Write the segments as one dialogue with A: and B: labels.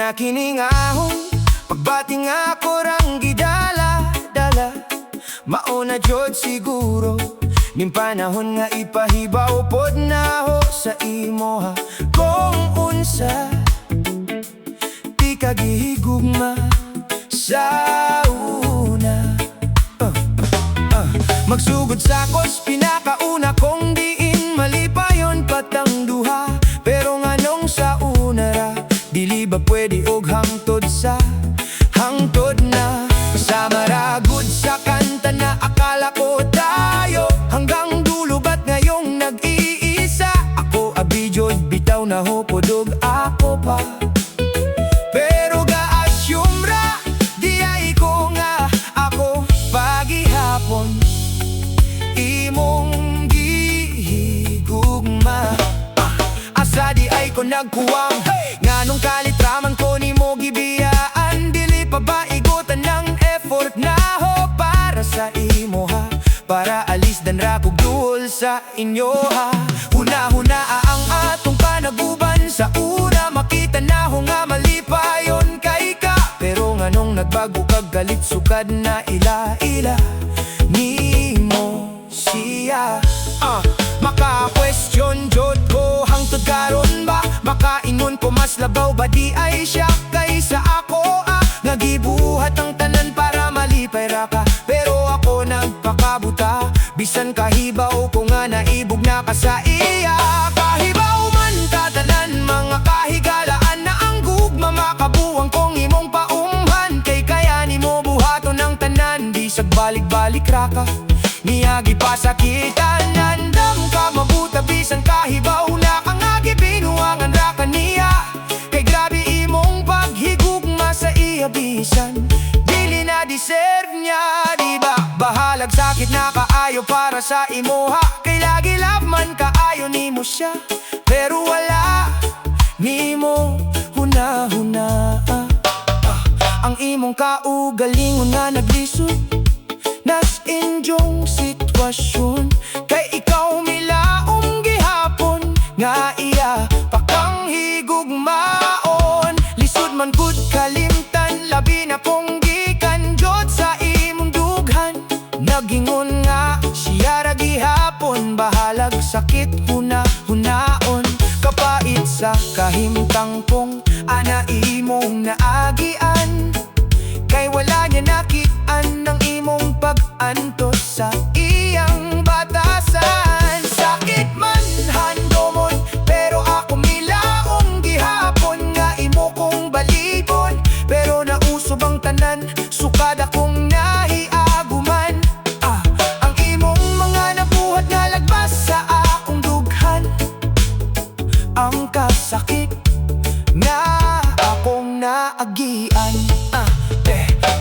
A: na kiningahon, pagbati nga ko rang gidala-dala. Mauna jud siguro ning panahon nga ipahibaw pod na ho sa imo ha. Kung unsa di ka gihigugma sa una, magsugod sa kos pinakauna kong diin malipayon patang duha. Pero nganong sa una ra dili ba pwede og hangtod sa hangtod na. Sama ra gud sa kanta na akala ko tayo hanggang dulo, ba't ngayong nag-iisa? Ako abidjod bitaw na hupodog ako pa. Pero ga-assume ra di ay ko nga ako pagihapon imong gihigugma. Asa di ay ko nagkuwang nganong kalitraman ko nimo gibiyaan. Dili pa ba igutan ng effort na ho para sa imo ha, para alis dan ra kog duol sa inyo ha. Huna-huna ang atong panaguban sa una, makita na ho nga malipayon kay ka. Pero nganong nagbago kag galit sukad na ila-ila nimo siya. Maka-question jud ko hangtod karon ba, makaingon ko mas labaw ba di ay siya kaysa ako nagibuhat ang tanan para malipay ra ka. Pero ako nagpakabuta bisan kahibaw ko nga naibog na ka sa iya. Kahibaw man katanan mga kahigalaan na ang gugma, makabuwang kong imong paumhan kay kaya nimo buhaton ang tanan. Di sagbalik-balik ra ka niyagi pa sakitan, nandam ka mabuta bisan kahibaw na kang agibinuangan ra kaniya. Kay grabe imong paghigugma sa iya bisan dili na deserve niya, di ba? Bahalag sakit na kaayo para sa imo ha, kay lagi love man kaayo nimo siya. Pero wala nimo huna-huna ang imong kaugalingon nga naglisod nas inyong sitwasyon. Kay ikaw milaong gihapon nga iya pakang higugmaon. Lisod man gud kalimtan labi na pong gikan jud sa imong dughan. Nagingon nga siya ra gihapon, bahalag sakit huna-hunaon. Kapait sa kahimtang kong ana imong naagian, kay wala niya nakitaan ng imong pag-antos sa iyang batasan. Sakit man handomon pero ako milaong gihapon nga imo kong balibon. Pero nausob ang tanan sukad akong nahiaguman. Ang imong mga nabuhat nga lagbas sa akong dughan, ang kasakit na akong naagian.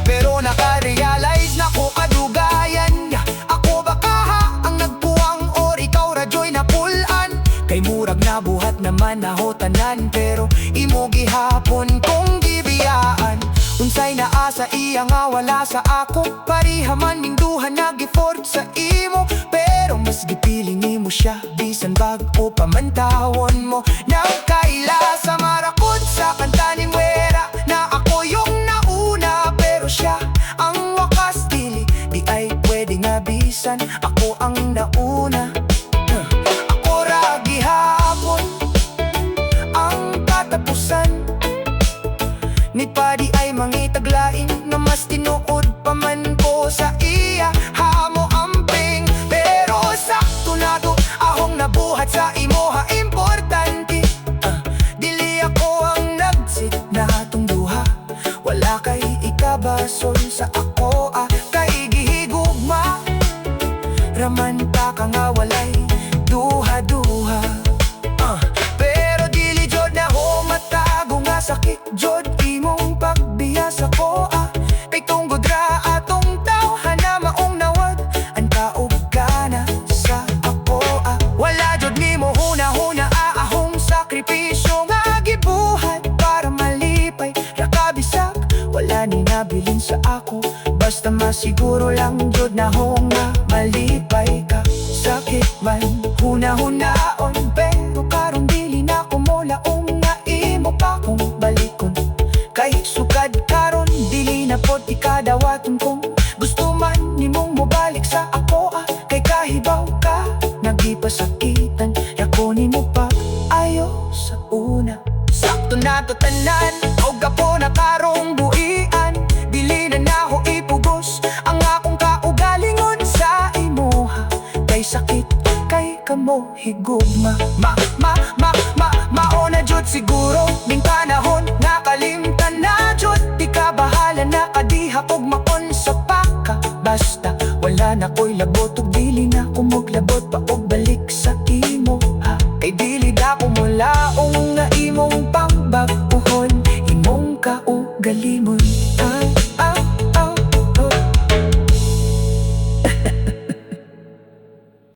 A: Pero nakarealize na ko kadugayan, ako ba kaha ang nagpuwang or ikaw radyo'y napulan? Kay murag nabuhat naman ako tanan pero imo gihapon kong gibiyaan. Unsay naa sa iya nga wala sa ako, pariha man ning duha nag-effort sa imo. Pero mas gipili nimo siya bisan bag-o pamantawon mo nang kaila sa marakot sa kanta ni Muera na ako yung nauna. Pero siya ang wakas dili di ay pwede nga bisan ako ang nauna. Ako ra gihapon ang katapusan ni padi ay mangitaglain na mas tinuod pa man ko sa iya hamo amping. Pero sakto na to ahong nabuhat sa imo ha importante. Dili ako ang nagsit na atong duha, wala kay ikabason sa ako kay gihigugma raman pa ka nga walay duha-duha. Pero dili jod na ho matago nga sakit jod imong pagbiya sa ko kay tunggod ra atong tawhan na maong nawad ang kaog ka na sa ako wala jod nimo huna-huna ahong sakripisyo nga gibuhat para malipay ra kabisak. Wala ni nabilin sa ako basta masiguro lang jod na ho nga malipay ka. Sakit man huna-hunaon pero karon dili na ko molaong nga imo pa kong balikon. sukad karon dili na pod ikadawaton kung gusto man nimong mobalik sa ako kay kahibaw ka nagipasakitan ako nimo pa ayo sa una sakto na to tanan og gapo na karong buian dili na nako ipugos ang akong kaugalingon sa imuha kay sakit kay kamo higugma